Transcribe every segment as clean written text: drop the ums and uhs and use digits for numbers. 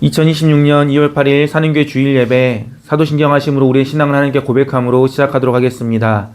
2026년 2월 8일 산인교회 주일 예배 사도신경하심으로 우리의 신앙을 하나님께 고백함으로 시작하도록 하겠습니다.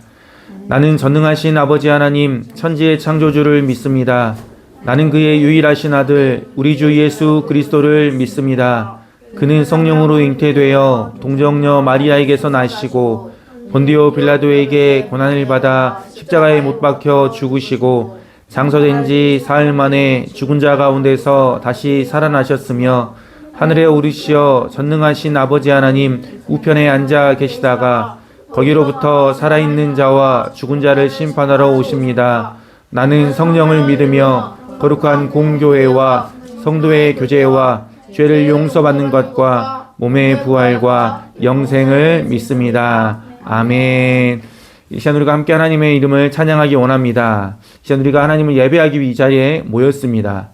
나는 전능하신 아버지 하나님 천지의 창조주를 믿습니다. 나는 그의 유일하신 아들 우리 주 예수 그리스도를 믿습니다. 그는 성령으로 잉태되어 동정녀 마리아에게서 나시고 본디오 빌라도에게 고난을 받아 십자가에 못 박혀 죽으시고 장서된 지 사흘 만에 죽은 자 가운데서 다시 살아나셨으며 하늘에 오르시어 전능하신 아버지 하나님 우편에 앉아 계시다가 거기로부터 살아있는 자와 죽은 자를 심판하러 오십니다. 나는 성령을 믿으며 거룩한 공교회와 성도의 교제와 죄를 용서받는 것과 몸의 부활과 영생을 믿습니다. 아멘. 이 시간 우리가 함께 하나님의 이름을 찬양하기 원합니다. 이 시간 우리가 하나님을 예배하기 위해 이 자리에 모였습니다.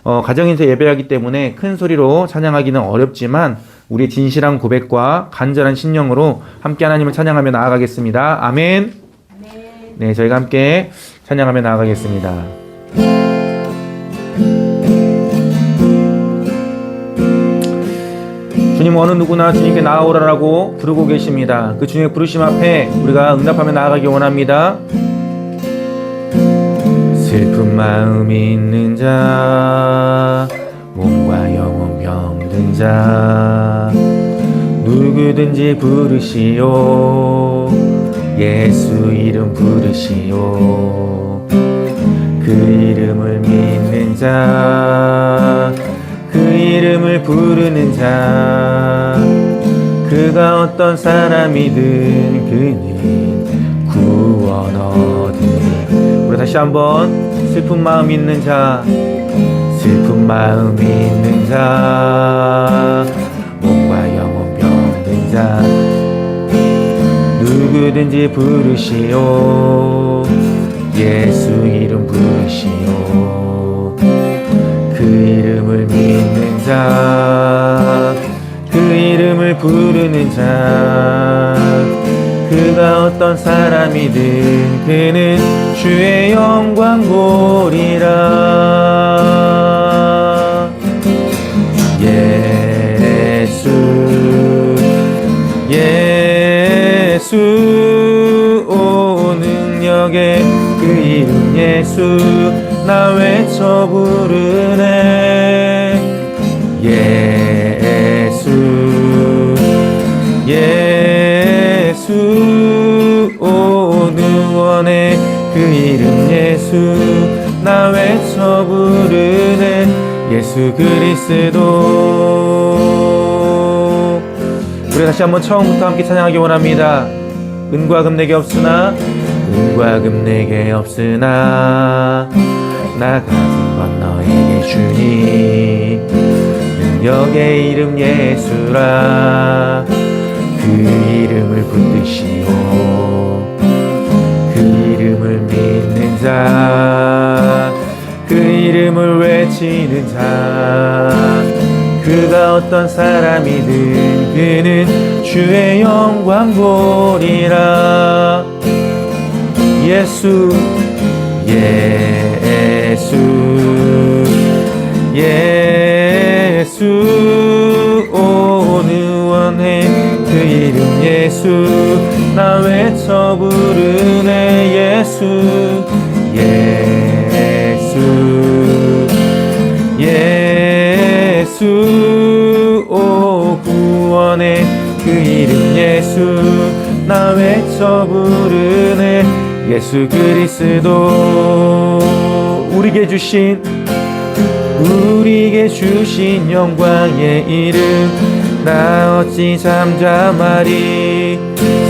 가정에서 예배하기 때문에 큰 소리로 찬양하기는 어렵지만 우리의 진실한 고백과 간절한 심령으로 함께 하나님을 찬양하며 나아가겠습니다. 아멘. 네, 저희가 함께 찬양하며 나아가겠습니다. 주님 어느 누구나 주님께 나아오라라고 부르고 계십니다. 그 주님의 부르심 앞에 우리가 응답하며 나아가기 원합니다. 슬픈 마음이 있는 자 몸과 영혼 병든 자 누구든지 부르시오 예수 이름 부르시오 그 이름을 믿는 자 그 이름을 부르는 자 그가 어떤 사람이든 그는 구원 얻으리. 우리 다시 한번 슬픈 마음 있는 자 슬픈 마음 있는 자 몸과 영혼 병든 자 누구든지 부르시오 예수 이름 부르시오 그 이름을 믿는 자 그 이름을 부르는 자 그가 어떤 사람이든 그는 주의 영광 보리라. 예수 예수 오 능력의 그 이름 예수 나 외쳐 부르네. 예수 예수 오 구원의 그 이름 예수 나 외쳐 부르네. 예수 그리스도. 우리 다시 한번 처음부터 함께 찬양하기 원합니다. 은과 금 내게 없으나 은과 금 내게 없으나 나 가진 건 너에게 주니 능력의 이름 예수라. 그 이름을 붙드시오 그 이름을 믿는 자 그 이름을 외치는 자 그가 어떤 사람이든 그는 주의 영광 보리라. 예수 예수 예수 오 의원의 그 이름 예수 나 외쳐 부르네. 예수 예수 예수 오 구원의 그 이름 예수 나 외쳐 부르네. 예수 그리스도. 우리에게 주신 영광의 이름 나 어찌 잠잠하리.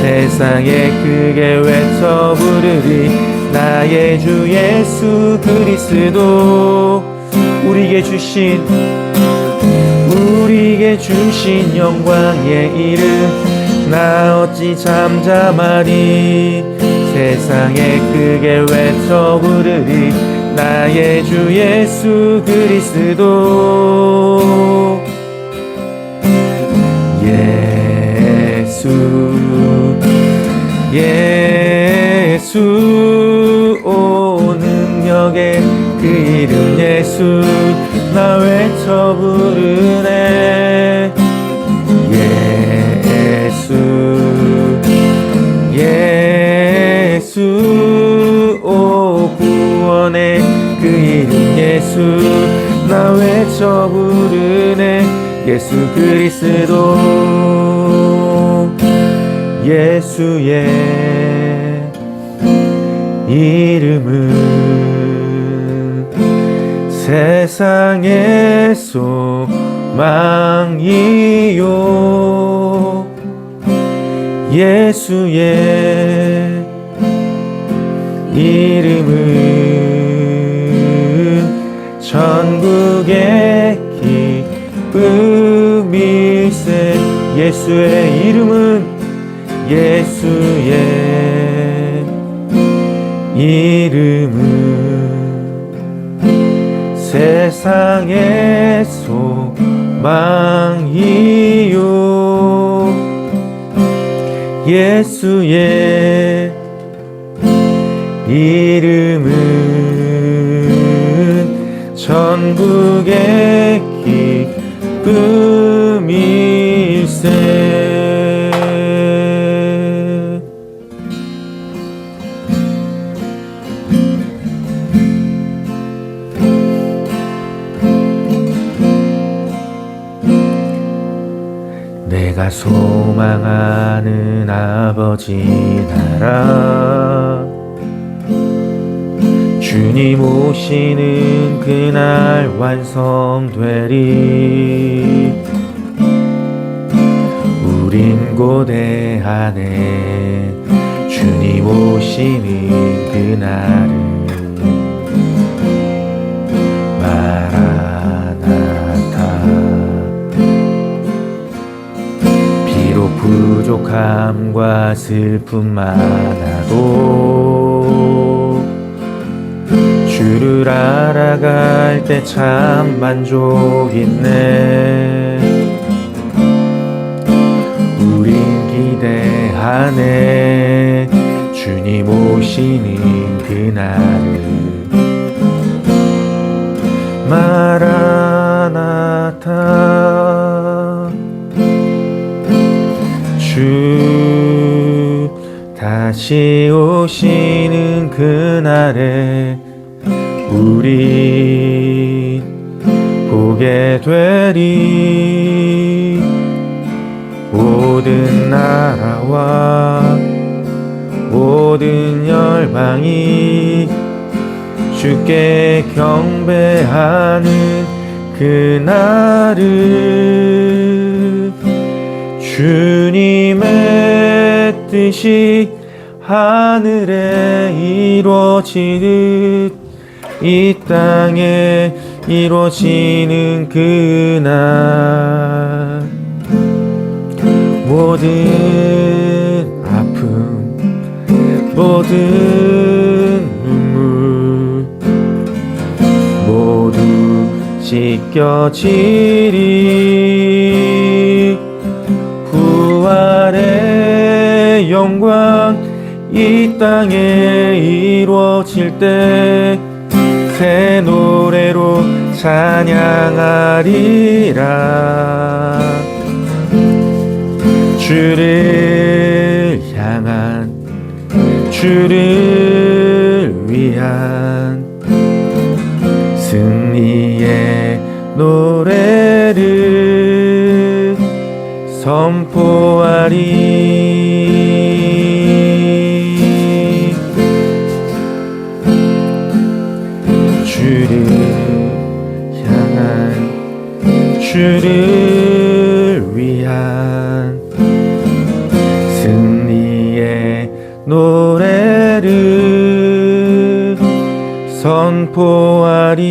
세상에 크게 외쳐 부르리. 나의 주 예수 그리스도. 우리에게 주신 영광의 이름 나 어찌 잠잠하리. 세상에 크게 외쳐 부르리. 나의 주 예수 그리스도. 예수 예수 오 능력의 그 이름 예수 나 외쳐 부르네. 외쳐 부르네 예수 그리스도 예수의 이름은 세상의 소망이요 예수의 이름은 천국의 기쁨일세 예수의 이름은 세상의 소망이요 예수의 이름은 천국의 기쁨일세 내가 소망하는 아버지 나라 주님 오시는 그날 완성되리 우린 고대하네 주님 오시는 그날을 부족함과 슬픔 많아도 주를 알아갈 때 참 만족 있네 우린 기대하네 주님 오시는 그날을 마라나타 주 다시 오시는 그날에 우리 보게 되리 모든 나라와 모든 열방이 주께 경배하는 그날을 주님의 뜻이 하늘에 이루어지듯 이 땅에 이루어지는 그날 모든 아픔 모든 눈물 모두 씻겨지리 부활의 영광 이 땅에 이루어질 때 새 노래로 찬양하리라 주를 향한 주를 위한 승리의 노래를 선포하리 주를 향한 주를 위한 승리의 노래를 선포하리.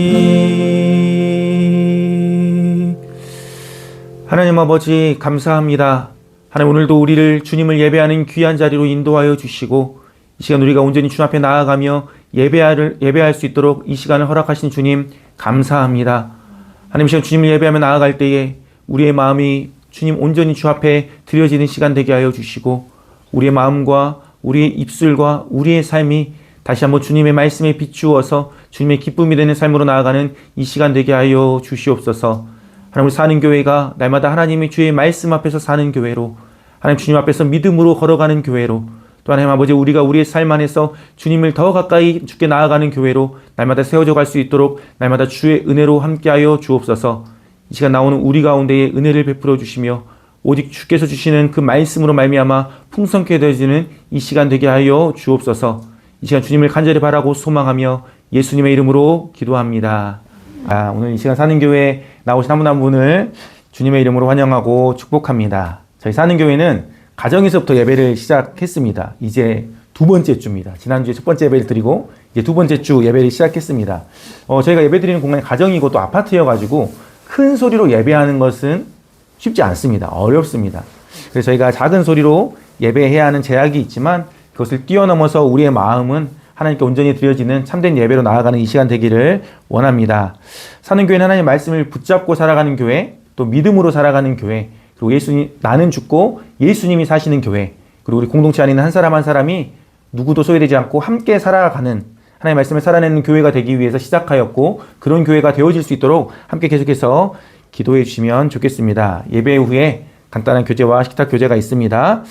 하나님 아버지 감사합니다. 하나님 오늘도 우리를 주님을 예배하는 귀한 자리로 인도하여 주시고 이 시간 우리가 온전히 주님 앞에 나아가며 예배할 수 있도록 이 시간을 허락하신 주님 감사합니다. 하나님 이 시간 주님을 예배하며 나아갈 때에 우리의 마음이 주님 온전히 주 앞에 드려지는 시간 되게 하여 주시고 우리의 마음과 우리의 입술과 우리의 삶이 다시 한번 주님의 말씀에 비추어서 주님의 기쁨이 되는 삶으로 나아가는 이 시간 되게 하여 주시옵소서. 하나님 우리 사는 교회가 날마다 하나님의 주의 말씀 앞에서 사는 교회로 하나님 주님 앞에서 믿음으로 걸어가는 교회로 또 하나님 아버지, 우리가 우리의 삶 안에서 주님을 더 가까이 주께 나아가는 교회로 날마다 세워져 갈 수 있도록 날마다 주의 은혜로 함께하여 주옵소서. 이 시간 나오는 우리 가운데에 은혜를 베풀어 주시며 오직 주께서 주시는 그 말씀으로 말미암아 풍성케 되어지는 이 시간 되게 하여 주옵소서. 이 시간 주님을 간절히 바라고 소망하며 예수님의 이름으로 기도합니다. 오늘 이 시간 사는교회에 나오신 한 분 한 분을 주님의 이름으로 환영하고 축복합니다. 저희 사는교회는 가정에서부터 예배를 시작했습니다. 이제 두 번째 주입니다. 지난주에 첫 번째 예배를 드리고 이제 두 번째 주 예배를 시작했습니다. 저희가 예배 드리는 공간이 가정이고 또 아파트여가지고 큰 소리로 예배하는 것은 쉽지 않습니다. 어렵습니다. 그래서 저희가 작은 소리로 예배해야 하는 제약이 있지만 그것을 뛰어넘어서 우리의 마음은 하나님께 온전히 드려지는 참된 예배로 나아가는 이 시간 되기를 원합니다. 사는교회는 하나님의 말씀을 붙잡고 살아가는 교회, 또 믿음으로 살아가는 교회, 그리고 나는 죽고 예수님이 사시는 교회, 그리고 우리 공동체 안에 있는 한 사람 한 사람이 누구도 소외되지 않고 함께 살아가는 하나님의 말씀을 살아내는 교회가 되기 위해서 시작하였고, 그런 교회가 되어질 수 있도록 함께 계속해서 기도해 주시면 좋겠습니다. 예배 후에 간단한 교제와 식탁 교제가 있습니다.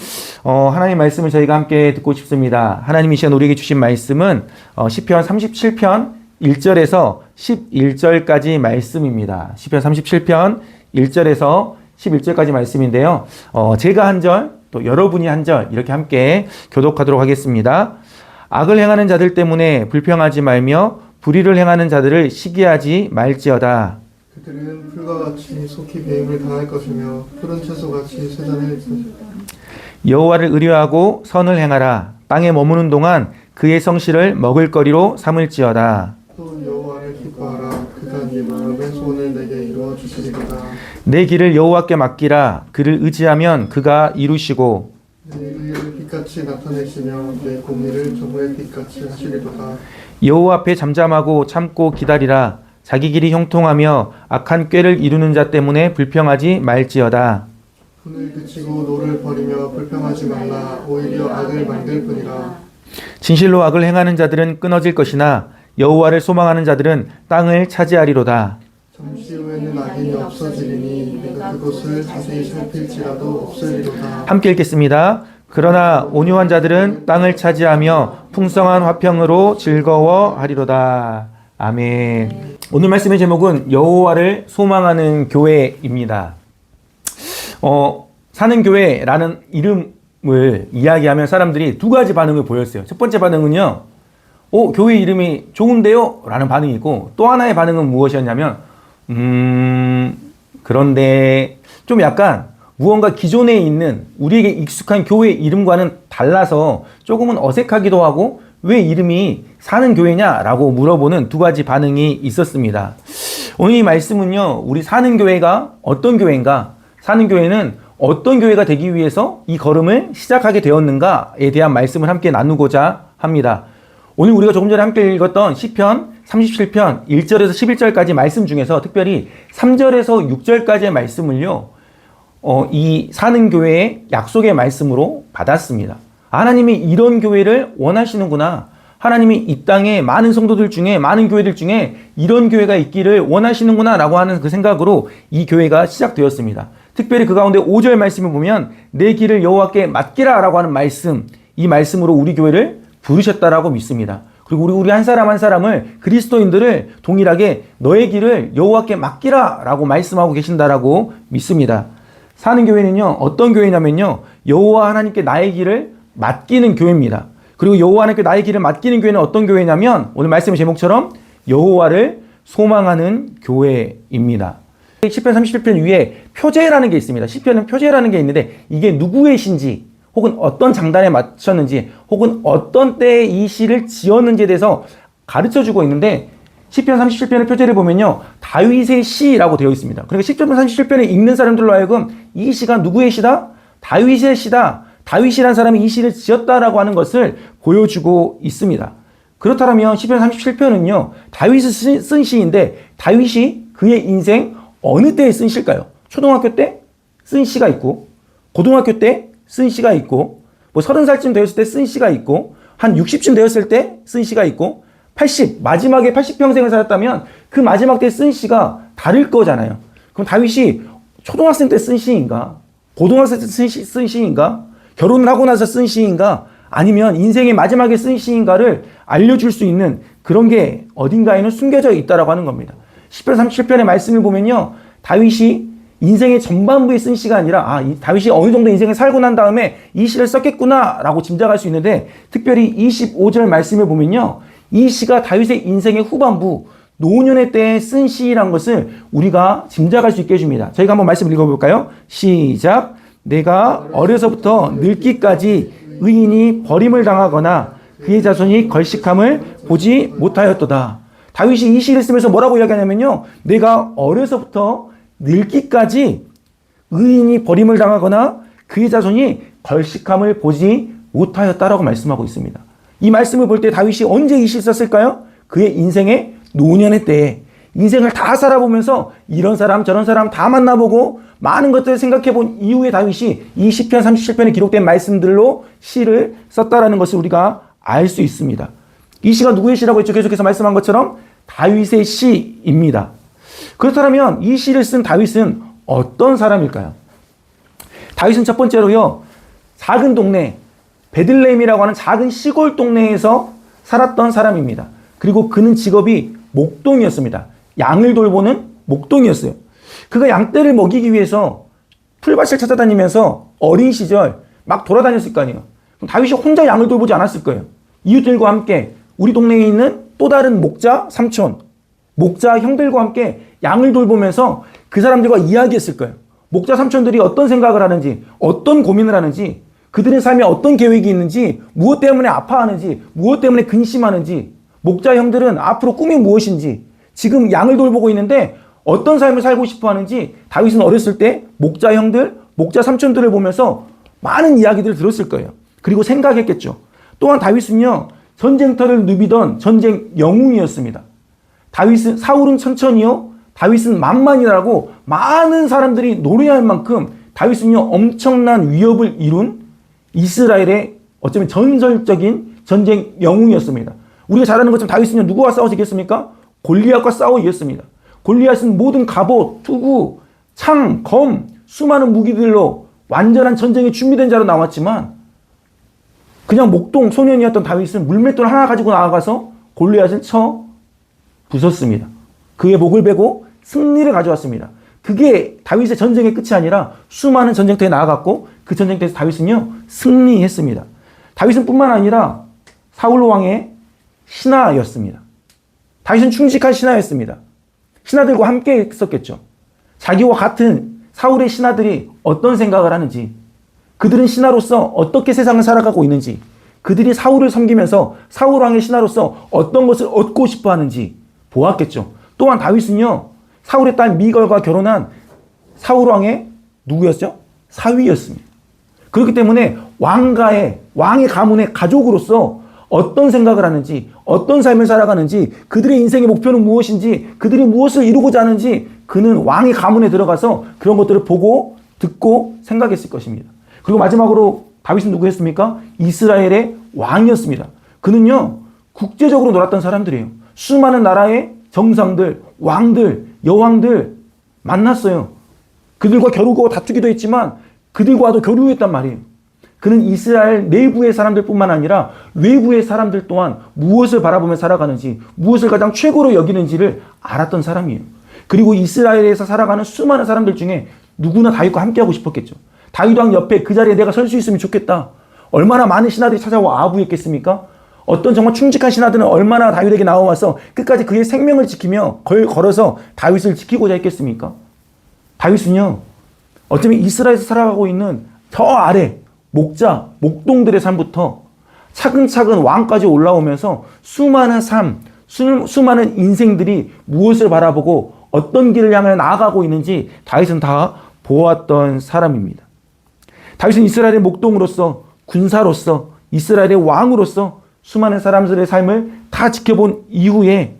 하나님 말씀을 저희가 함께 듣고 싶습니다. 하나님이 이 시간 우리에게 주신 말씀은 시편 37편 1절에서 11절까지 말씀입니다. 시편 37편 1절에서 11절까지 말씀인데요. 제가 한 절, 또 여러분이 한 절 이렇게 함께 교독하도록 하겠습니다. 악을 행하는 자들 때문에 불평하지 말며 불의를 행하는 자들을 시기하지 말지어다. 그들은 풀과 같이 속히 배임을 당할 것이며 푸른 채소같이 쇠잔할 것이다. 여호와를 의뢰하고 선을 행하라. 땅에 머무는 동안 그의 성실을 먹을거리로 삼을지어다. 또 여호와를 기뻐하라. 그가 네 마음의 소원을 내게 이루어 주시리로다. 내 길을 여호와께 맡기라. 그를 의지하면 그가 이루시고 내 의를 빛같이 나타내시며 내 공의를 정오의 빛같이 하시리로다. 여호와 앞에 잠잠하고 참고 기다리라. 자기 길이 형통하며 악한 꾀를 이루는 자 때문에 불평하지 말지어다. 분을 그치고 노를 버리며 불평하지 말라. 오히려 악을 만들 뿐이라. 진실로 악을 행하는 자들은 끊어질 것이나 여호와를 소망하는 자들은 땅을 차지하리로다. 잠시 후에는 악인이 없어지리니 내가 그곳을 자세히 살필지라도 없으리로다. 함께 읽겠습니다. 그러나 온유한 자들은 땅을 차지하며 풍성한 화평으로 즐거워하리로다. 아멘. 오늘 말씀의 제목은 여호와를 소망하는 교회입니다. 사는 교회라는 이름을 이야기하면 사람들이 두 가지 반응을 보였어요. 첫 번째 반응은요, 교회 이름이 좋은데요? 라는 반응이고, 또 하나의 반응은 무엇이었냐면, 그런데 좀 약간 무언가 기존에 있는 우리에게 익숙한 교회 이름과는 달라서 조금은 어색하기도 하고, 왜 이름이 사는 교회냐라고 물어보는 두 가지 반응이 있었습니다. 오늘 이 말씀은요, 우리 사는 교회가 어떤 교회인가, 사는 교회는 어떤 교회가 되기 위해서 이 걸음을 시작하게 되었는가에 대한 말씀을 함께 나누고자 합니다. 오늘 우리가 조금 전에 함께 읽었던 시편 37편 1절에서 11절까지 말씀 중에서 특별히 3절에서 6절까지의 말씀을요, 이 사는 교회의 약속의 말씀으로 받았습니다. 하나님이 이런 교회를 원하시는구나. 하나님이 이 땅에 많은 성도들 중에, 많은 교회들 중에 이런 교회가 있기를 원하시는구나 라고 하는 그 생각으로 이 교회가 시작되었습니다. 특별히 그 가운데 5절 말씀을 보면 내 길을 여호와께 맡기라 라고 하는 말씀, 이 말씀으로 우리 교회를 부르셨다라고 믿습니다. 그리고 우리 한 사람 한 사람을, 그리스도인들을 동일하게 너의 길을 여호와께 맡기라 라고 말씀하고 계신다라고 믿습니다. 사는 교회는요, 어떤 교회냐면요, 여호와 하나님께 나의 길을 맡기는 교회입니다. 그리고 여호와 하나님께 나의 길을 맡기는 교회는 어떤 교회냐면 오늘 말씀의 제목처럼 여호와를 소망하는 교회입니다. 시편 37편 위에 표제라는 게 있습니다. 시편은 표제라는 게 있는데 이게 누구의 시인지, 혹은 어떤 장단에 맞췄는지, 혹은 어떤 때에 이 시를 지었는지에 대해서 가르쳐주고 있는데, 시편 37편의 표제를 보면요, 다윗의 시라고 되어 있습니다. 그러니까 시편 37편을 읽는 사람들로 하여금 이 시가 누구의 시다? 다윗의 시다. 다윗이라는 사람이 이 시를 지었다라고 하는 것을 보여주고 있습니다. 그렇다면 시편 37편은요, 다윗이 쓴 시인데 다윗이 그의 인생 어느 때에 쓴 시일까요? 초등학교 때 쓴 시가 있고, 고등학교 때 쓴 시가 있고, 30살쯤 되었을 때 쓴 시가 있고, 한 60쯤 되었을 때 쓴 시가 있고, 마지막에 80평생을 살았다면 그 마지막 때 쓴 시가 다를 거잖아요. 그럼 다윗이 초등학생 때 쓴 시인가? 고등학생 때 쓴 시인가? 결혼을 하고 나서 쓴 시인가? 아니면 인생의 마지막에 쓴 시인가를 알려줄 수 있는 그런 게 어딘가에는 숨겨져 있다라고 하는 겁니다. 시편 37편의 말씀을 보면요, 다윗이 인생의 전반부에 쓴 시가 아니라 이 다윗이 어느 정도 인생을 살고 난 다음에 이 시를 썼겠구나 라고 짐작할 수 있는데, 특별히 25절 말씀을 보면요, 이 시가 다윗의 인생의 후반부 노년의 때에 쓴 시라는 것을 우리가 짐작할 수 있게 해줍니다. 저희가 한번 말씀 읽어볼까요? 시작. 내가 어려서부터 늙기까지 의인이 버림을 당하거나 그의 자손이 걸식함을 보지 못하였도다. 다윗이 이 시를 쓰면서 뭐라고 이야기하냐면요, 내가 어려서부터 늙기까지 의인이 버림을 당하거나 그의 자손이 걸식함을 보지 못하였다라고 말씀하고 있습니다. 이 말씀을 볼 때 다윗이 언제 이 시를 썼을까요? 그의 인생의 노년의 때에, 인생을 다 살아보면서 이런 사람 저런 사람 다 만나보고 많은 것들을 생각해본 이후에 다윗이 이 시편 37편에 기록된 말씀들로 시를 썼다라는 것을 우리가 알 수 있습니다. 이 시가 누구의 시라고 했죠? 계속해서 말씀한 것처럼 다윗의 시입니다. 그렇다면 이 시를 쓴 다윗은 어떤 사람일까요? 다윗은 첫 번째로요, 작은 동네 베들레헴이라고 하는 작은 시골 동네에서 살았던 사람입니다. 그리고 그는 직업이 목동이었습니다. 양을 돌보는 목동이었어요. 그가 양떼를 먹이기 위해서 풀밭을 찾아다니면서 어린 시절 막 돌아다녔을 거 아니에요. 그럼 다윗이 혼자 양을 돌보지 않았을 거예요. 이웃들과 함께 우리 동네에 있는 또 다른 목자 삼촌, 목자 형들과 함께 양을 돌보면서 그 사람들과 이야기했을 거예요. 목자 삼촌들이 어떤 생각을 하는지, 어떤 고민을 하는지, 그들의 삶에 어떤 계획이 있는지, 무엇 때문에 아파하는지, 무엇 때문에 근심하는지, 목자 형들은 앞으로 꿈이 무엇인지, 지금 양을 돌보고 있는데 어떤 삶을 살고 싶어 하는지 다윗은 어렸을 때 목자 형들, 목자 삼촌들을 보면서 많은 이야기들을 들었을 거예요. 그리고 생각했겠죠. 또한 다윗은요, 전쟁터를 누비던 전쟁 영웅이었습니다. 다윗은, 사울은 천천히요, 다윗은 만만이라고 많은 사람들이 노래할 만큼 다윗은요, 엄청난 위협을 이룬 이스라엘의 어쩌면 전설적인 전쟁 영웅이었습니다. 우리가 잘 아는 것처럼 다윗은요, 누구와 싸워서 이겼습니까? 골리앗과 싸워 이겼습니다. 골리앗은 모든 갑옷, 투구, 창, 검, 수많은 무기들로 완전한 전쟁에 준비된 자로 나왔지만 그냥 목동 소년이었던 다윗은 물맷돌 하나 가지고 나아가서 골리앗을 쳐 부쉈습니다. 그의 목을 베고 승리를 가져왔습니다. 그게 다윗의 전쟁의 끝이 아니라 수많은 전쟁터에 나아갔고 그 전쟁터에서 다윗은요, 승리했습니다. 다윗은 뿐만 아니라 사울 왕의 신하였습니다. 다윗은 충직한 신하였습니다. 신하들과 함께 했었겠죠. 자기와 같은 사울의 신하들이 어떤 생각을 하는지, 그들은 신하로서 어떻게 세상을 살아가고 있는지, 그들이 사울을 섬기면서 사울 왕의 신하로서 어떤 것을 얻고 싶어 하는지 보았겠죠. 또한 다윗은요, 사울의 딸 미갈과 결혼한 사울 왕의 누구였죠? 사위였습니다. 그렇기 때문에 왕의 가문의 가족으로서 어떤 생각을 하는지, 어떤 삶을 살아가는지, 그들의 인생의 목표는 무엇인지, 그들이 무엇을 이루고자 하는지 그는 왕의 가문에 들어가서 그런 것들을 보고 듣고 생각했을 것입니다. 그리고 마지막으로 다윗은 누구였습니까? 이스라엘의 왕이었습니다. 그는요, 국제적으로 놀았던 사람들이에요. 수많은 나라의 정상들, 왕들, 여왕들 만났어요. 그들과 겨루고 다투기도 했지만 그들과도 교류했단 말이에요. 그는 이스라엘 내부의 사람들 뿐만 아니라 외부의 사람들 또한 무엇을 바라보며 살아가는지, 무엇을 가장 최고로 여기는지를 알았던 사람이에요. 그리고 이스라엘에서 살아가는 수많은 사람들 중에 누구나 다윗과 함께하고 싶었겠죠. 다윗 왕 옆에 그 자리에 내가 설 수 있으면 좋겠다. 얼마나 많은 신하들이 찾아와 아부했겠습니까? 어떤 정말 충직한 신하들은 얼마나 다윗에게 나와서 끝까지 그의 생명을 지키며 걸어서 다윗을 지키고자 했겠습니까? 다윗은요, 어쩌면 이스라엘에서 살아가고 있는 저 아래 목자, 목동들의 삶부터 차근차근 왕까지 올라오면서 수많은 삶, 수많은 인생들이 무엇을 바라보고 어떤 길을 향해 나아가고 있는지 다윗은 다 보았던 사람입니다. 다윗은 이스라엘의 목동으로서, 군사로서, 이스라엘의 왕으로서 수많은 사람들의 삶을 다 지켜본 이후에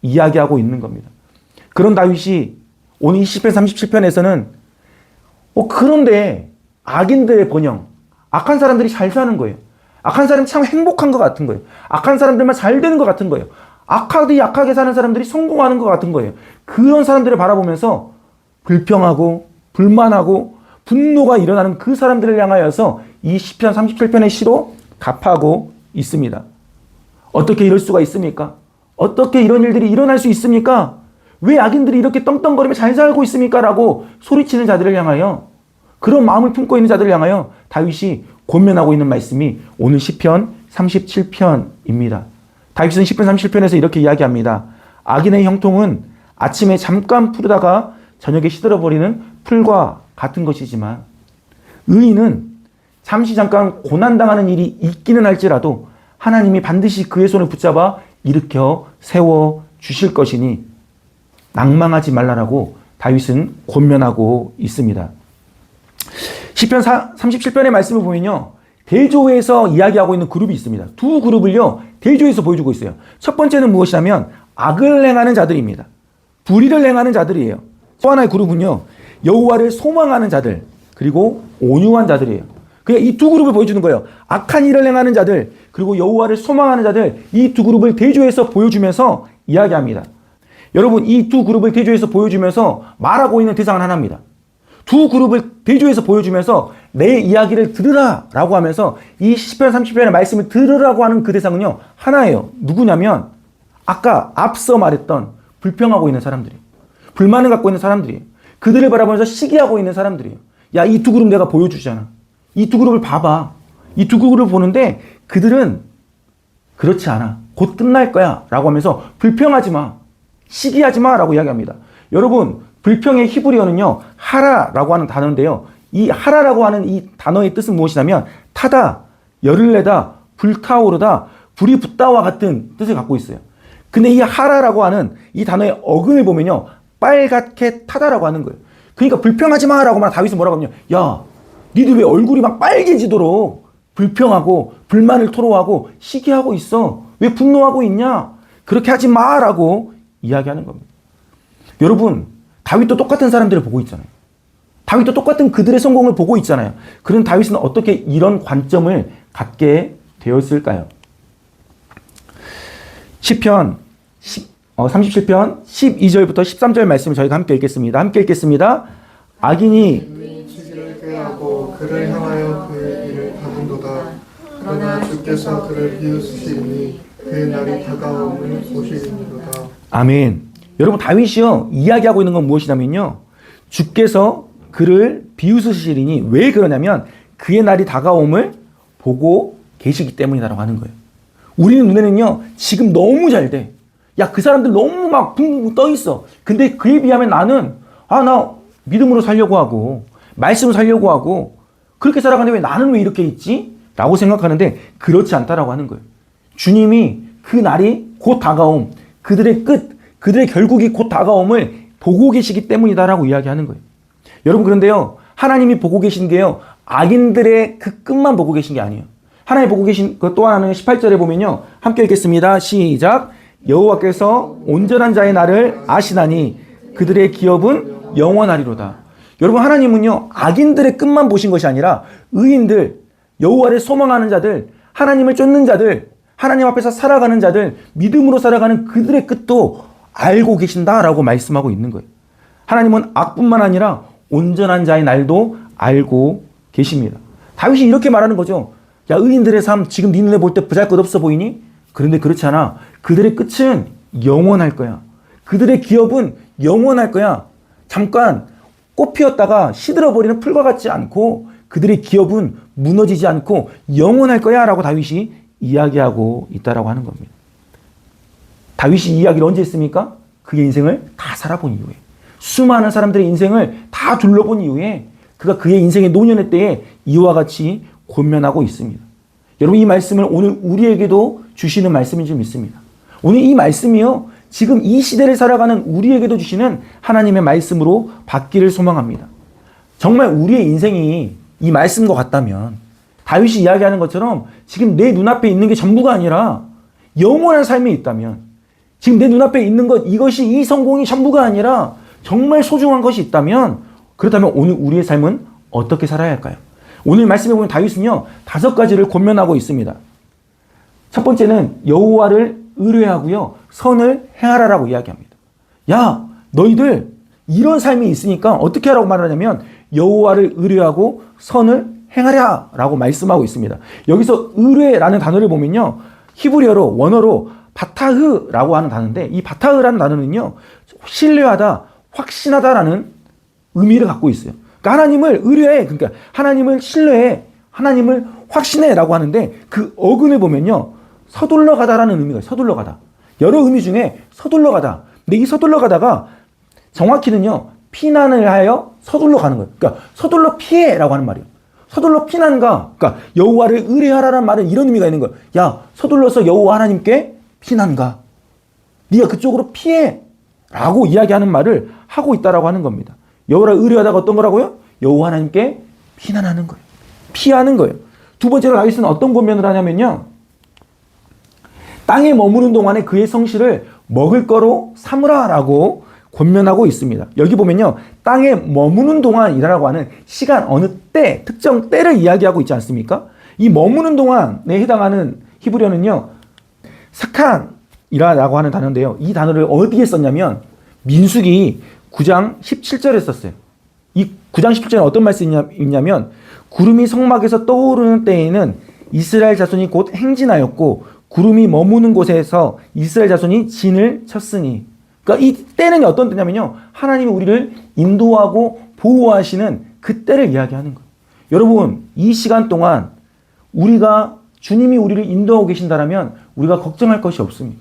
이야기하고 있는 겁니다. 그런 다윗이 오늘 20편 37편에서는 그런데 악인들의 번영, 악한 사람들이 잘 사는 거예요. 악한 사람이 참 행복한 것 같은 거예요. 악한 사람들만 잘 되는 것 같은 거예요. 약하게 사는 사람들이 성공하는 것 같은 거예요. 그런 사람들을 바라보면서 불평하고 불만하고 분노가 일어나는 그 사람들을 향하여서 이 시편 37편의 시로 갑하고 있습니다. 어떻게 이럴 수가 있습니까? 어떻게 이런 일들이 일어날 수 있습니까? 왜 악인들이 이렇게 떵떵거리며 잘 살고 있습니까? 라고 소리치는 자들을 향하여, 그런 마음을 품고 있는 자들을 향하여 다윗이 권면하고 있는 말씀이 오늘 시편 37편입니다. 다윗은 시편 37편에서 이렇게 이야기합니다. 악인의 형통은 아침에 잠깐 푸르다가 저녁에 시들어버리는 풀과 같은 것이지만 의인은 잠시 잠깐 고난당하는 일이 있기는 할지라도 하나님이 반드시 그의 손을 붙잡아 일으켜 세워 주실 것이니 낭망하지 말라라고 다윗은 권면하고 있습니다. 시편 37편의 말씀을 보면요, 대조에서 이야기하고 있는 그룹이 있습니다. 두 그룹을요 대조에서 보여주고 있어요. 첫 번째는 무엇이냐면 악을 행하는 자들입니다. 불의를 행하는 자들이에요. 또 하나의 그룹은요, 여호와를 소망하는 자들, 그리고 온유한 자들이에요. 그냥 이 두 그룹을 보여주는 거예요. 악한 일을 행하는 자들, 그리고 여호와를 소망하는 자들, 이 두 그룹을 대조해서 보여주면서 이야기합니다. 여러분, 이 두 그룹을 대조해서 보여주면서 말하고 있는 대상은 하나입니다. 두 그룹을 대조해서 보여주면서 내 이야기를 들으라 라고 하면서 이 시편 30편의 말씀을 들으라고 하는 그 대상은요 하나예요. 누구냐면 아까 앞서 말했던 불평하고 있는 사람들이에요. 불만을 갖고 있는 사람들이에요. 그들을 바라보면서 시기하고 있는 사람들이에요. 야, 이 두 그룹 내가 보여주잖아. 이 두 그룹을 봐봐. 이 두 그룹을 보는데 그들은 그렇지 않아. 곧 끝날 거야 라고 하면서 불평하지 마, 시기하지 마 라고 이야기합니다. 여러분, 불평의 히브리어는요 하라라고 하는 단어인데요, 이 하라라고 하는 이 단어의 뜻은 무엇이냐면 타다, 열을 내다, 불타오르다, 불이 붙다와 같은 뜻을 갖고 있어요. 근데 이 하라라고 하는 이 단어의 어근을 보면요 빨갛게 타다라고 하는 거예요. 그러니까 불평하지 마라고 말 다윗은 뭐라고 하냐면, 야, 니들 왜 얼굴이 막 빨개지도록 불평하고 불만을 토로하고 시기하고 있어? 왜 분노하고 있냐? 그렇게 하지 마라고 이야기하는 겁니다. 여러분, 다윗도 똑같은 사람들을 보고 있잖아요. 다윗도 똑같은 그들의 성공을 보고 있잖아요. 그런 다윗은 어떻게 이런 관점을 갖게 되었을까요? 시편 37편 12절부터 13절 말씀을 저희가 함께 읽겠습니다. 함께 읽겠습니다. 악인이 치기를 꾀하고 그를 향하여 그의 일을 받은도다. 그러나 주께서 그를 비웃으시니 그의 날이 다가옴을 보시리로다. 아멘. 여러분, 다윗이요 이야기하고 있는 건 무엇이냐면요, 주께서 그를 비웃으시리니, 왜 그러냐면 그의 날이 다가옴을 보고 계시기 때문이다라고 하는 거예요. 우리는 눈에는요 지금 너무 잘 돼. 야, 그 사람들 너무 막 붕붕 떠 있어. 근데 그에 비하면 나는 나 믿음으로 살려고 하고 말씀으로 살려고 하고 그렇게 살아가는데 왜 나는 왜 이렇게 있지? 라고 생각하는데 그렇지 않다라고 하는 거예요. 주님이 그 날이 곧 다가옴, 그들의 끝, 그들의 결국이 곧 다가옴을 보고 계시기 때문이다라고 이야기하는 거예요. 여러분, 그런데요 하나님이 보고 계신 게요 악인들의 그 끝만 보고 계신 게 아니에요. 하나님 보고 계신 그 또 하나는 18절에 보면요, 함께 읽겠습니다. 시작. 여호와께서 온전한 자의 날을 아시나니 그들의 기업은 영원하리로다. 여러분, 하나님은요 악인들의 끝만 보신 것이 아니라 의인들, 여호와를 소망하는 자들, 하나님을 쫓는 자들, 하나님 앞에서 살아가는 자들, 믿음으로 살아가는 그들의 끝도 알고 계신다라고 말씀하고 있는 거예요. 하나님은 악뿐만 아니라 온전한 자의 날도 알고 계십니다. 다윗이 이렇게 말하는 거죠. 야, 의인들의 삶 지금 네 눈에 볼 때 보잘것없어 보이니? 그런데 그렇지 않아. 그들의 끝은 영원할 거야. 그들의 기업은 영원할 거야. 잠깐 꽃 피었다가 시들어버리는 풀과 같지 않고 그들의 기업은 무너지지 않고 영원할 거야 라고 다윗이 이야기하고 있다라고 하는 겁니다. 다윗이 이 이야기를 언제 했습니까? 그의 인생을 다 살아본 이후에, 수많은 사람들의 인생을 다 둘러본 이후에 그가 그의 인생의 노년의 때에 이와 같이 권면하고 있습니다. 여러분, 이 말씀을 오늘 우리에게도 주시는 말씀인 줄 믿습니다. 오늘 이 말씀이요 지금 이 시대를 살아가는 우리에게도 주시는 하나님의 말씀으로 받기를 소망합니다. 정말 우리의 인생이 이 말씀과 같다면 다윗이 이야기하는 것처럼 지금 내 눈앞에 있는 게 전부가 아니라 영원한 삶이 있다면, 지금 내 눈앞에 있는 것, 이것이 이 성공이 전부가 아니라 정말 소중한 것이 있다면, 그렇다면 오늘 우리의 삶은 어떻게 살아야 할까요? 오늘 말씀에 보면 다윗은요 5가지를 권면하고 있습니다. 첫 번째는 여호와를 의뢰하고요 선을 행하라라고 이야기합니다. 야, 너희들 이런 삶이 있으니까 어떻게 하라고 말하냐면 여호와를 의뢰하고 선을 행하랴 라고 말씀하고 있습니다. 여기서 의뢰라는 단어를 보면요, 히브리어로 원어로 바타흐라고 하는 단어인데, 이 바타흐라는 단어는요, 신뢰하다, 확신하다라는 의미를 갖고 있어요. 그러니까 하나님을 의뢰해, 그러니까 하나님을 신뢰해, 하나님을 확신해라고 하는데, 그 어근을 보면요, 서둘러 가다라는 의미가 있어요. 서둘러 가다. 여러 의미 중에 서둘러 가다. 근데 이 서둘러 가다가 정확히는요, 피난을 하여 서둘러 가는 거예요. 그러니까 서둘러 피해라고 하는 말이에요. 서둘러 피난가. 그러니까 여호와를 의뢰하라는 말은 이런 의미가 있는 거예요. 야, 서둘러서 여호와 하나님께 피난가. 네가 그쪽으로 피해라고 이야기하는 말을 하고 있다라고 하는 겁니다. 여호와를 의뢰하다가 어떤 거라고요? 여호와 하나님께 피난하는 거예요. 피하는 거예요. 두 번째로 다윗은 어떤 권면을 하냐면요, 땅에 머무는 동안에 그의 성실을 먹을 거로 삼으라라고 권면하고 있습니다. 여기 보면요, 땅에 머무는 동안이라고 하는 시간, 어느 때, 특정 때를 이야기하고 있지 않습니까? 이 머무는 동안에 해당하는 히브리어는요, 사칸이라고 하는 단어인데요, 이 단어를 어디에 썼냐면 민수기 9장 17절에 썼어요. 이 9장 17절에 어떤 말씀이 있냐면, 구름이 성막에서 떠오르는 때에는 이스라엘 자손이 곧 행진하였고 구름이 머무는 곳에서 이스라엘 자손이 진을 쳤으니. 그러니까 이 때는 어떤 때냐면요, 하나님이 우리를 인도하고 보호하시는 그 때를 이야기하는 거예요. 여러분, 이 시간 동안 우리가 주님이 우리를 인도하고 계신다라면 우리가 걱정할 것이 없습니다.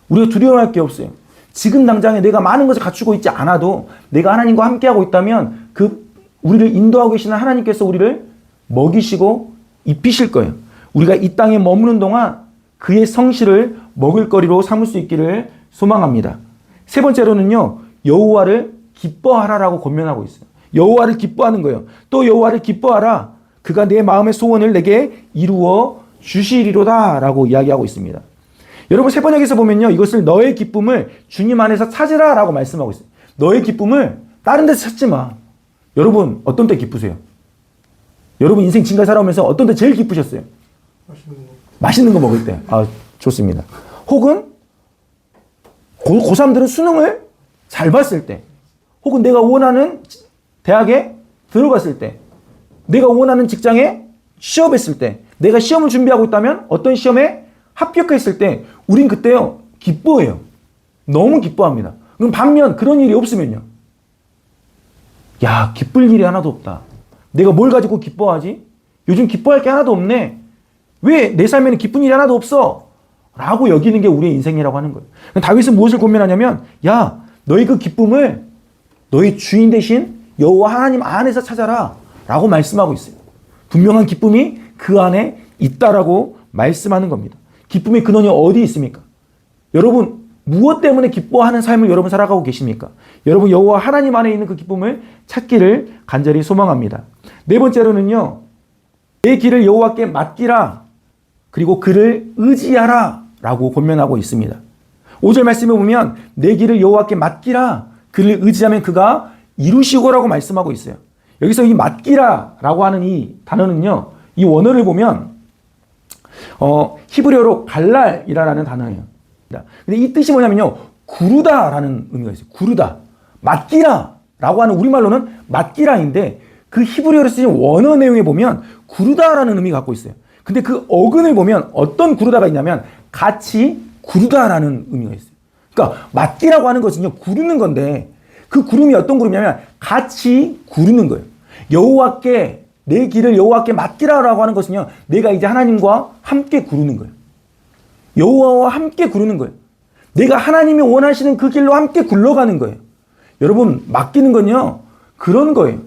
우리가 두려워할 게 없어요. 지금 당장에 내가 많은 것을 갖추고 있지 않아도 내가 하나님과 함께하고 있다면 그 우리를 인도하고 계시는 하나님께서 우리를 먹이시고 입히실 거예요. 우리가 이 땅에 머무는 동안 그의 성실을 먹을거리로 삼을 수 있기를 소망합니다. 세 번째로는요, 여호와를 기뻐하라라고 권면하고 있어요. 여호와를 기뻐하는 거예요. 또 여호와를 기뻐하라. 그가 내 마음의 소원을 내게 이루어 주시리로다라고 이야기하고 있습니다. 여러분, 세 번역에서 보면요, 이것을 너의 기쁨을 주님 안에서 찾으라라고 말씀하고 있어요. 너의 기쁨을 다른 데서 찾지 마. 여러분, 어떤 때 기쁘세요? 여러분 인생 지금까지 살아오면서 어떤 때 제일 기쁘셨어요? 맛있는 거 먹을 때. 아, 좋습니다. 혹은 고3들은 수능을 잘 봤을 때, 혹은 내가 원하는 대학에 들어갔을 때, 내가 원하는 직장에 취업했을 때, 내가 시험을 준비하고 있다면 어떤 시험에 합격했을 때 우린 그때요, 기뻐해요. 너무 기뻐합니다. 그럼 반면 그런 일이 없으면요, 야, 기쁠 일이 하나도 없다. 내가 뭘 가지고 기뻐하지? 요즘 기뻐할 게 하나도 없네. 왜 내 삶에는 기쁜 일이 하나도 없어? 라고 여기는 게 우리의 인생이라고 하는 거예요. 다윗은 무엇을 권면하냐면, 야, 너희 그 기쁨을 너희 주인 대신 여호와 하나님 안에서 찾아라 라고 말씀하고 있어요. 분명한 기쁨이 그 안에 있다라고 말씀하는 겁니다. 기쁨의 근원이 어디 있습니까? 여러분, 무엇 때문에 기뻐하는 삶을 여러분 살아가고 계십니까? 여러분, 여호와 하나님 안에 있는 그 기쁨을 찾기를 간절히 소망합니다. 네 번째로는요, 내 길을 여호와께 맡기라, 그리고 그를 의지하라 라고 권면하고 있습니다. 5절 말씀에 보면 내 길을 여호와께 맡기라, 그를 의지하면 그가 이루시고라고 말씀하고 있어요. 여기서 이 맡기라 라고 하는 이 단어는요, 이 원어를 보면 히브리어로 갈랄이라는 단어예요. 근데 이 뜻이 뭐냐면요, 구르다라는 의미가 있어요. 구르다, 맡기라라고 하는, 우리말로는 맡기라인데 그 히브리어로 쓰인 원어 내용에 보면 구르다라는 의미가 갖고 있어요. 근데 그 어근을 보면 어떤 구르다가 있냐면 같이 구르다라는 의미가 있어요. 그러니까 맡기라고 하는 것은요, 구르는 건데 그 구름이 어떤 구름이냐면 같이 구르는 거예요. 여호와께, 내 길을 여호와께 맡기라라고 하는 것은요, 내가 이제 하나님과 함께 구르는 거예요. 여호와와 함께 구르는 거예요. 내가 하나님이 원하시는 그 길로 함께 굴러가는 거예요. 여러분, 맡기는 건요, 그런 거예요.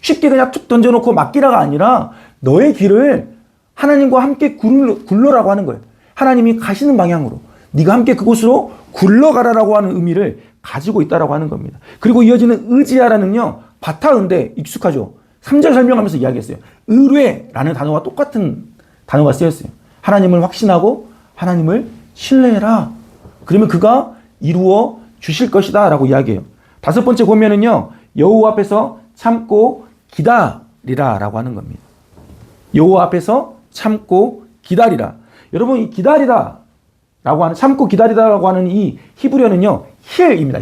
쉽게 그냥 툭 던져놓고 맡기라가 아니라 너의 길을 하나님과 함께 굴러라고 하는 거예요. 하나님이 가시는 방향으로 네가 함께 그곳으로 굴러가라라고 하는 의미를 가지고 있다라고 하는 겁니다. 그리고 이어지는 의지하라는요, 바타은데 익숙하죠. 3절 설명하면서 이야기했어요. 의뢰라는 단어와 똑같은 단어가 쓰였어요. 하나님을 확신하고 하나님을 신뢰해라. 그러면 그가 이루어 주실 것이다 라고 이야기해요. 다섯 번째 권면은요, 여호와 앞에서 참고 기다리라 라고 하는 겁니다. 여호와 앞에서 참고 기다리라. 여러분, 이 기다리다 라고 하는, 참고 기다리다라고 하는 이 히브리어는요, 힐입니다.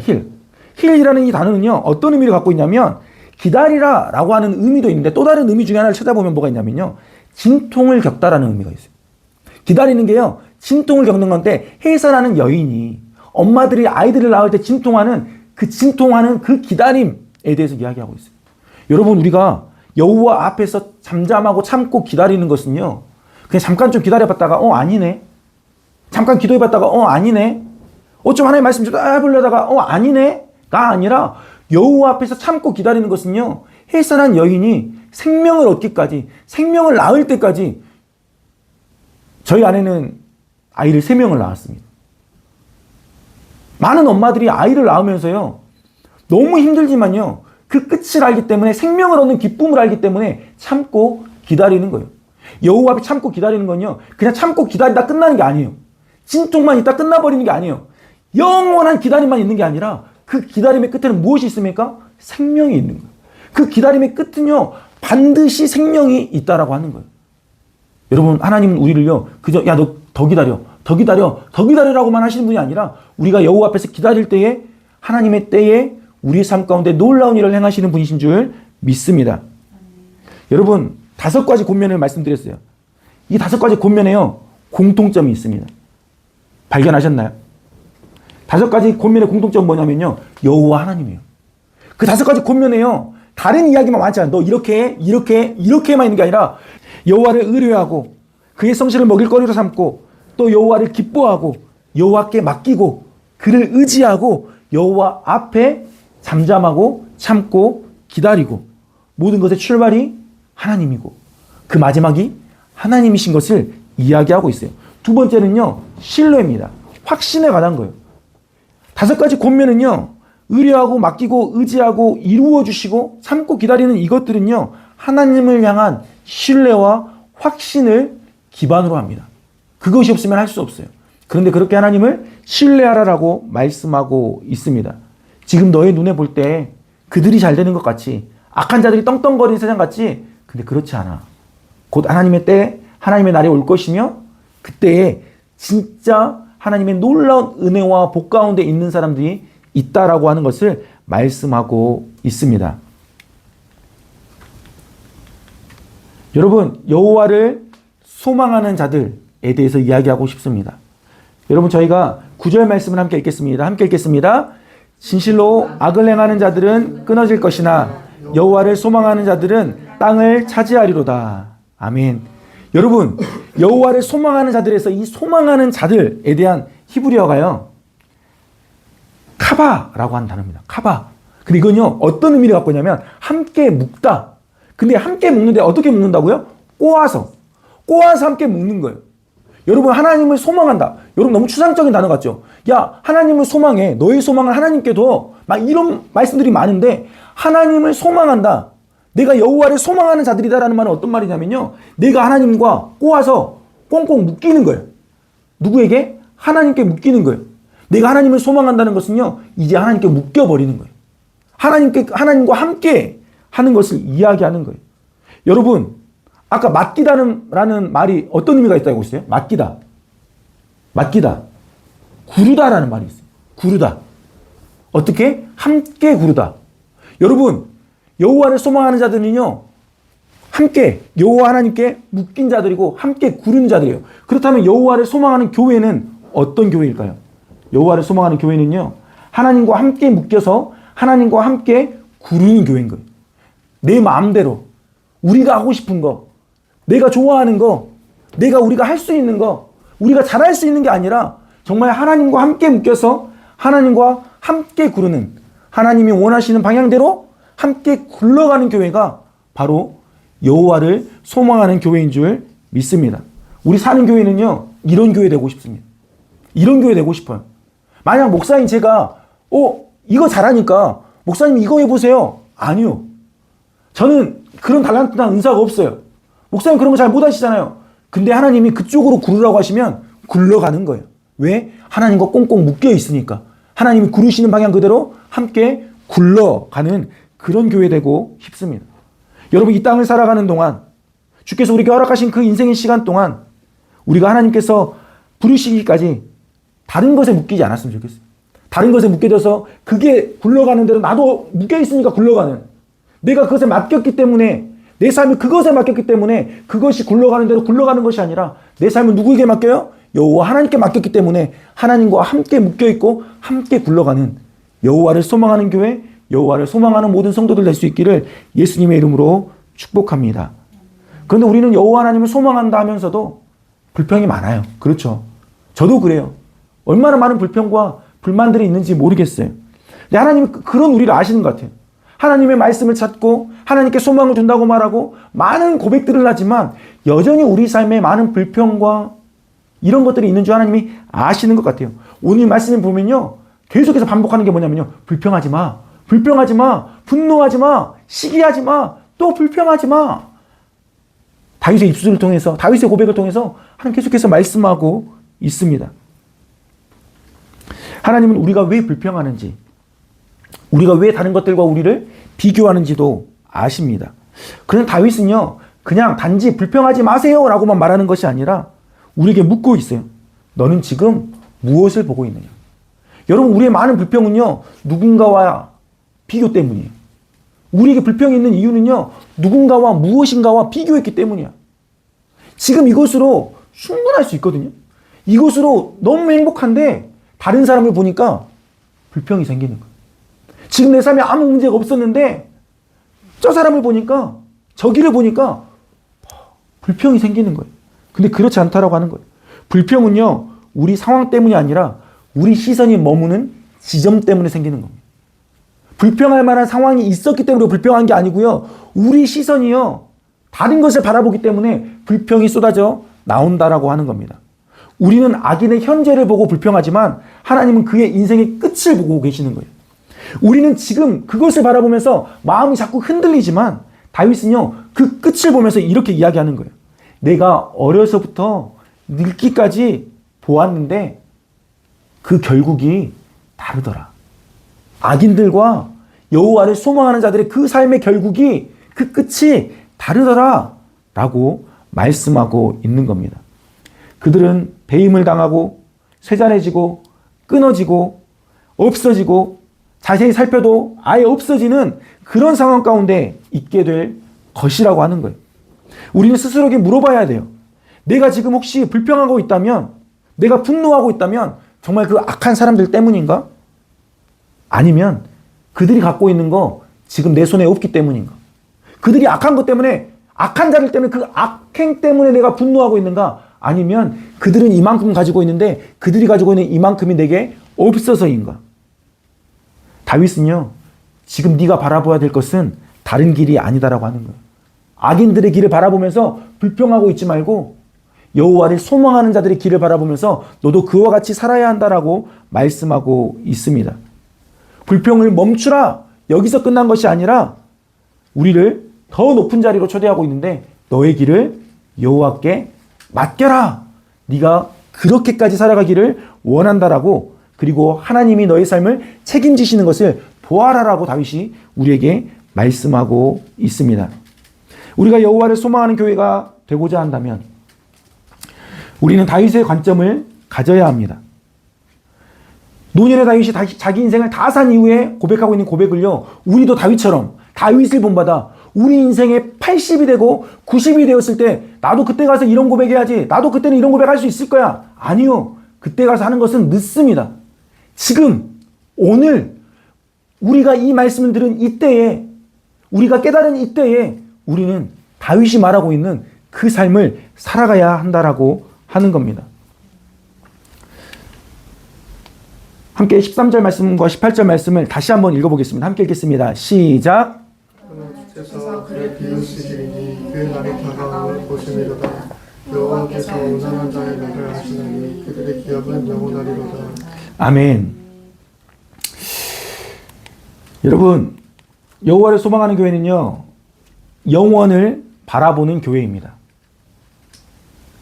힐이라는 이 단어는요, 어떤 의미를 갖고 있냐면 기다리라 라고 하는 의미도 있는데 또 다른 의미 중에 하나를 찾아보면 뭐가 있냐면요. 진통을 겪다라는 의미가 있어요. 기다리는 게요. 진통을 겪는 건데 해서라는 여인이 엄마들이 아이들을 낳을 때 진통하는 그 기다림에 대해서 이야기하고 있어요. 여러분 우리가 여호와 앞에서 잠잠하고 참고 기다리는 것은요. 그냥 잠깐 좀 기다려봤다가 아니네. 잠깐 기도해봤다가 아니네. 좀 하나님 말씀 좀 해보려다가 아니네가 아니라 여호와 앞에서 참고 기다리는 것은요. 해산한 여인이 생명을 얻기까지 생명을 낳을 때까지 저희 아내는 아이를 3명을 낳았습니다. 많은 엄마들이 아이를 낳으면서요. 너무 힘들지만요. 그 끝을 알기 때문에 생명을 얻는 기쁨을 알기 때문에 참고 기다리는 거예요. 여호와 앞에 참고 기다리는 건요. 그냥 참고 기다리다 끝나는 게 아니에요. 진통만 있다 끝나버리는 게 아니에요. 영원한 기다림만 있는 게 아니라 그 기다림의 끝에는 무엇이 있습니까? 생명이 있는 거예요. 그 기다림의 끝은요. 반드시 생명이 있다라고 하는 거예요. 여러분 하나님은 우리를요. 그저 야 너 더 기다려라고만 하시는 분이 아니라 우리가 여호와 앞에서 기다릴 때에 하나님의 때에 우리의 삶 가운데 놀라운 일을 행하시는 분이신 줄 믿습니다. 여러분 5가지 권면을 말씀드렸어요. 이 5가지 권면에요. 공통점이 있습니다. 발견하셨나요? 5가지 권면의 공통점은 뭐냐면요. 여호와 하나님이에요. 그 5가지 권면에요. 다른 이야기만 많지 않아요. 너 이렇게만 있는 게 아니라 여호와를 의뢰하고 그의 성실을 먹일 거리로 삼고 또 여호와를 기뻐하고 여호와께 맡기고 그를 의지하고 여호와 앞에 잠잠하고 참고 기다리고 모든 것의 출발이 하나님이고 그 마지막이 하나님이신 것을 이야기하고 있어요. 2번째는요. 신뢰입니다. 확신에 관한 거예요. 5가지 권면은요. 의뢰하고 맡기고 의지하고 이루어 주시고 참고 기다리는 이것들은요. 하나님을 향한 신뢰와 확신을 기반으로 합니다. 그것이 없으면 할 수 없어요. 그런데 그렇게 하나님을 신뢰하라라고 말씀하고 있습니다. 지금 너의 눈에 볼 때 그들이 잘 되는 것 같이 악한 자들이 떵떵거리는 세상 같지? 근데 그렇지 않아. 곧 하나님의 때 하나님의 날이 올 것이며 그때에 진짜 하나님의 놀라운 은혜와 복 가운데 있는 사람들이 있다라고 하는 것을 말씀하고 있습니다. 여러분 여호와를 소망하는 자들에 대해서 이야기하고 싶습니다. 여러분 저희가 9절 말씀을 함께 읽겠습니다. 진실로 악을 행하는 자들은 끊어질 것이나 여호와를 소망하는 자들은 땅을 차지하리로다. 아멘. 여러분 여호와를 소망하는 자들에서 이 소망하는 자들에 대한 히브리어가요. 카바라고 하는 단어입니다. 카바. 근데 이건요 어떤 의미를 갖고 있냐면 함께 묶다. 근데 함께 묶는데 어떻게 묶는다고요? 꼬아서 함께 묶는 거예요. 여러분 하나님을 소망한다. 여러분 너무 추상적인 단어 같죠? 야 하나님을 소망해. 너의 소망을 하나님께 둬. 막 이런 말씀들이 많은데 하나님을 소망한다. 내가 여호와를 소망하는 자들이다라는 말은 어떤 말이냐면요. 내가 하나님과 꼬아서 꽁꽁 묶이는 거예요. 누구에게? 하나님께 묶이는 거예요. 내가 하나님을 소망한다는 것은요. 이제 하나님께 묶여버리는 거예요. 하나님과 함께 하는 것을 이야기하는 거예요. 여러분 아까 맡기다라는 말이 어떤 의미가 있다고 했어요? 맡기다. 구르다라는 말이 있어요. 구르다. 어떻게? 함께 구르다. 여러분 여호와를 소망하는 자들은요. 함께 여호와 하나님께 묶인 자들이고 함께 구른 자들이에요. 그렇다면 여호와를 소망하는 교회는 어떤 교회일까요? 여호와를 소망하는 교회는요. 하나님과 함께 묶여서 하나님과 함께 구르는 교회인 거예요. 내 마음대로 우리가 하고 싶은 거 내가 좋아하는 거 우리가 할 수 있는 거 우리가 잘할 수 있는 게 아니라 정말 하나님과 함께 묶여서 하나님과 함께 구르는 하나님이 원하시는 방향대로 함께 굴러가는 교회가 바로 여호와를 소망하는 교회인 줄 믿습니다. 우리 사는 교회는요. 이런 교회 되고 싶습니다. 이런 교회 되고 싶어요. 만약 목사님 제가 이거 잘하니까 목사님 이거 해보세요. 아니요. 저는 그런 달란트나 은사가 없어요. 목사님 그런 거 잘 못하시잖아요. 근데 하나님이 그쪽으로 구르라고 하시면 굴러가는 거예요. 왜? 하나님과 꽁꽁 묶여 있으니까. 하나님이 구르시는 방향 그대로 함께 굴러가는 그런 교회 되고 싶습니다. 여러분 이 땅을 살아가는 동안 주께서 우리에게 허락하신 그 인생의 시간 동안 우리가 하나님께서 부르시기까지 다른 것에 묶이지 않았으면 좋겠어요. 다른 것에 묶여져서 그게 굴러가는 대로 나도 묶여 있으니까 굴러가는 내가 그것에 맡겼기 때문에, 내 삶이 그것에 맡겼기 때문에 그것이 굴러가는 대로 굴러가는 것이 아니라 내 삶은 누구에게 맡겨요? 여호와 하나님께 맡겼기 때문에 하나님과 함께 묶여있고 함께 굴러가는 여호와를 소망하는 교회, 여호와를 소망하는 모든 성도들 될 수 있기를 예수님의 이름으로 축복합니다. 그런데 우리는 여호와 하나님을 소망한다 하면서도 불평이 많아요. 그렇죠. 저도 그래요. 얼마나 많은 불평과 불만들이 있는지 모르겠어요. 근데 하나님은 그런 우리를 아시는 것 같아요. 하나님의 말씀을 찾고 하나님께 소망을 둔다고 말하고 많은 고백들을 하지만 여전히 우리 삶에 많은 불평과 이런 것들이 있는 줄 하나님이 아시는 것 같아요. 오늘 말씀을 보면요, 계속해서 반복하는 게 뭐냐면요, 불평하지 마, 불평하지 마, 분노하지 마, 시기하지 마, 또 불평하지 마. 다윗의 입술을 통해서, 다윗의 고백을 통해서 하나님 계속해서 말씀하고 있습니다. 하나님은 우리가 왜 불평하는지, 우리가 왜 다른 것들과 우리를 비교하는지도 아십니다. 그런데 다윗은요, 그냥 단지 불평하지 마세요 라고만 말하는 것이 아니라 우리에게 묻고 있어요. 너는 지금 무엇을 보고 있느냐? 여러분, 우리의 많은 불평은요, 누군가와 비교 때문이에요. 우리에게 불평이 있는 이유는요, 누군가와 무엇인가와 비교했기 때문이야. 지금 이것으로 충분할 수 있거든요. 이것으로 너무 행복한데 다른 사람을 보니까 불평이 생기는 거예요. 지금 내 삶에 아무 문제가 없었는데 저 사람을 보니까, 저기를 보니까 불평이 생기는 거예요. 근데 그렇지 않다라고 하는 거예요. 불평은요, 우리 상황 때문이 아니라 우리 시선이 머무는 지점 때문에 생기는 겁니다. 불평할 만한 상황이 있었기 때문에 불평한 게 아니고요, 우리 시선이요, 다른 것을 바라보기 때문에 불평이 쏟아져 나온다라고 하는 겁니다. 우리는 악인의 현재를 보고 불평하지만 하나님은 그의 인생의 끝을 보고 계시는 거예요. 우리는 지금 그것을 바라보면서 마음이 자꾸 흔들리지만 다윗은요, 그 끝을 보면서 이렇게 이야기하는 거예요. 내가 어려서부터 늙기까지 보았는데 그 결국이 다르더라. 악인들과 여호와를 소망하는 자들의 그 삶의 결국이, 그 끝이 다르더라 라고 말씀하고 있는 겁니다. 그들은 배임을 당하고 쇠잔해지고 끊어지고 없어지고 자세히 살펴도 아예 없어지는 그런 상황 가운데 있게 될 것이라고 하는 거예요. 우리는 스스로에게 물어봐야 돼요. 내가 지금 혹시 불평하고 있다면, 내가 분노하고 있다면 정말 그 악한 사람들 때문인가? 아니면 그들이 갖고 있는 거 지금 내 손에 없기 때문인가? 그들이 악한 것 때문에, 악한 자들 때문에, 그 악행 때문에 내가 분노하고 있는가? 아니면 그들은 이만큼 가지고 있는데 그들이 가지고 있는 이만큼이 내게 없어서인가? 다윗은요, 지금 네가 바라봐야 될 것은 다른 길이 아니다라고 하는 거예요. 악인들의 길을 바라보면서 불평하고 있지 말고 여호와를 소망하는 자들의 길을 바라보면서 너도 그와 같이 살아야 한다라고 말씀하고 있습니다. 불평을 멈추라, 여기서 끝난 것이 아니라 우리를 더 높은 자리로 초대하고 있는데 너의 길을 여호와께 맡겨라. 네가 그렇게까지 살아가기를 원한다라고, 그리고 하나님이 너의 삶을 책임지시는 것을 보아라라고 다윗이 우리에게 말씀하고 있습니다. 우리가 여호와를 소망하는 교회가 되고자 한다면 우리는 다윗의 관점을 가져야 합니다. 노년의 다윗이 자기 인생을 다 산 이후에 고백하고 있는 고백을요, 우리도 다윗처럼 다윗을 본받아 우리 인생의 80이 되고 90이 되었을 때 나도 그때 가서 이런 고백해야지, 나도 그때는 이런 고백할 수 있을 거야. 아니요. 그때 가서 하는 것은 늦습니다. 지금, 오늘 우리가 이 말씀을 들은 이때에, 우리가 깨달은 이때에 우리는 다윗이 말하고 있는 그 삶을 살아가야 한다라고 하는 겁니다. 함께 13절 말씀과 18절 말씀을 다시 한번 읽어보겠습니다. 함께 읽겠습니다. 시작. 그러나 주께서 그를 비우시리니 그 날이 다가옴을 보시미로다. 여호와께서 온전한 자의 멸을 하시나니 그들의 기업은 영원하리로다. 아멘. 여러분, 여호와를 소망하는 교회는요, 영원을 바라보는 교회입니다.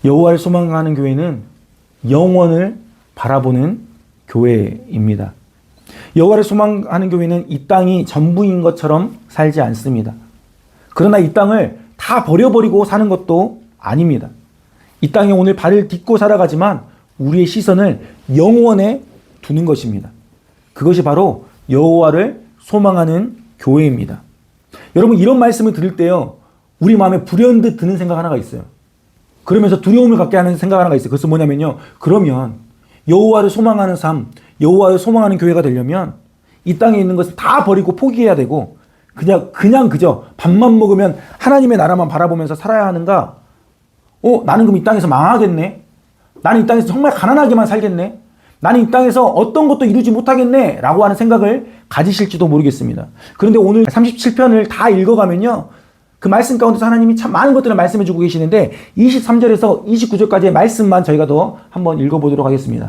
여호와를 소망하는 교회는 영원을 바라보는 교회입니다. 여호와를 소망하는 교회는 이 땅이 전부인 것처럼 살지 않습니다. 그러나 이 땅을 다 버려버리고 사는 것도 아닙니다. 이 땅에 오늘 발을 딛고 살아가지만 우리의 시선을 영원에 두는 것입니다. 그것이 바로 여호와를 소망하는 교회입니다. 여러분 이런 말씀을 들을 때요. 우리 마음에 불현듯 드는 생각 하나가 있어요. 그러면서 두려움을 갖게 하는 생각 하나가 있어요. 그것은 뭐냐면요. 그러면 여호와를 소망하는 삶, 여호와를 소망하는 교회가 되려면 이 땅에 있는 것을 다 버리고 포기해야 되고 그냥 그저 밥만 먹으면 하나님의 나라만 바라보면서 살아야 하는가? 나는 그럼 이 땅에서 망하겠네? 나는 이 땅에서 정말 가난하게만 살겠네? 나는 이 땅에서 어떤 것도 이루지 못하겠네? 라고 하는 생각을 가지실지도 모르겠습니다. 그런데 오늘 37편을 다 읽어가면요. 그 말씀 가운데서 하나님이 참 많은 것들을 말씀해 주고 계시는데 23절에서 29절까지의 말씀만 저희가 더 한번 읽어보도록 하겠습니다.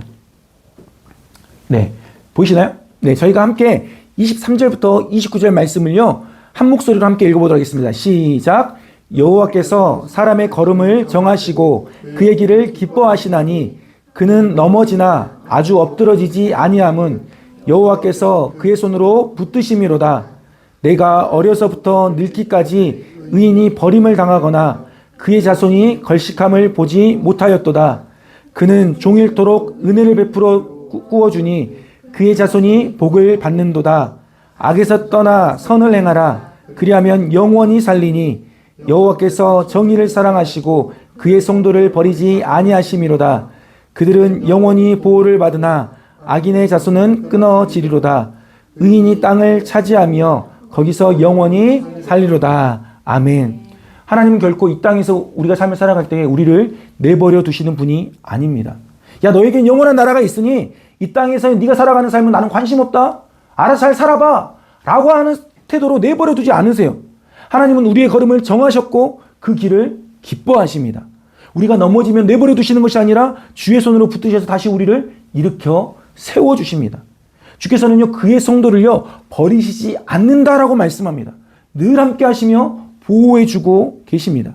네. 보이시나요? 네. 저희가 함께 23절부터 29절 말씀을요. 한 목소리로 함께 읽어보도록 하겠습니다. 시작. 여호와께서 사람의 걸음을 정하시고 그의 길을 기뻐하시나니 그는 넘어지나 아주 엎드러지지 아니함은 여호와께서 그의 손으로 붙드심이로다. 내가 어려서부터 늙기까지 의인이 버림을 당하거나 그의 자손이 걸식함을 보지 못하였도다. 그는 종일토록 은혜를 베풀어 꾸어주니 그의 자손이 복을 받는도다. 악에서 떠나 선을 행하라. 그리하면 영원히 살리니 여호와께서 정의를 사랑하시고 그의 성도를 버리지 아니하심이로다. 그들은 영원히 보호를 받으나 악인의 자손은 끊어지리로다. 의인이 땅을 차지하며 거기서 영원히 살리로다. 아멘. 하나님은 결코 이 땅에서 우리가 삶을 살아갈 때 우리를 내버려 두시는 분이 아닙니다. 야, 너에겐 영원한 나라가 있으니 이 땅에서 네가 살아가는 삶은 나는 관심 없다. 알아서 잘 살아봐. 라고 하는 태도로 내버려 두지 않으세요. 하나님은 우리의 걸음을 정하셨고 그 길을 기뻐하십니다. 우리가 넘어지면 내버려 두시는 것이 아니라 주의 손으로 붙드셔서 다시 우리를 일으켜 세워주십니다. 주께서는요, 그의 성도를요, 버리시지 않는다라고 말씀합니다. 늘 함께 하시며 보호해주고 계십니다.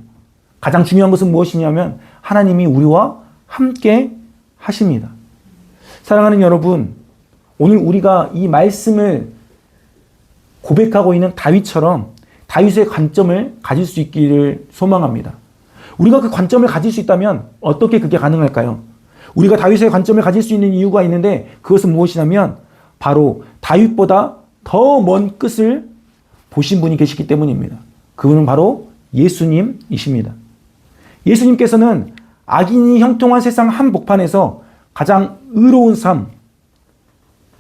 가장 중요한 것은 무엇이냐면 하나님이 우리와 함께 하십니다. 사랑하는 여러분, 오늘 우리가 이 말씀을 고백하고 있는 다윗처럼 다윗의 관점을 가질 수 있기를 소망합니다. 우리가 그 관점을 가질 수 있다면 어떻게 그게 가능할까요? 우리가 다윗의 관점을 가질 수 있는 이유가 있는데 그것은 무엇이냐면 바로 다윗보다 더 먼 끝을 보신 분이 계시기 때문입니다. 그분은 바로 예수님이십니다. 예수님께서는 악인이 형통한 세상 한복판에서 가장 의로운 삶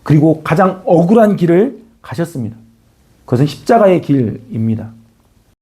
그리고 가장 억울한 길을 가셨습니다. 그것은 십자가의 길입니다.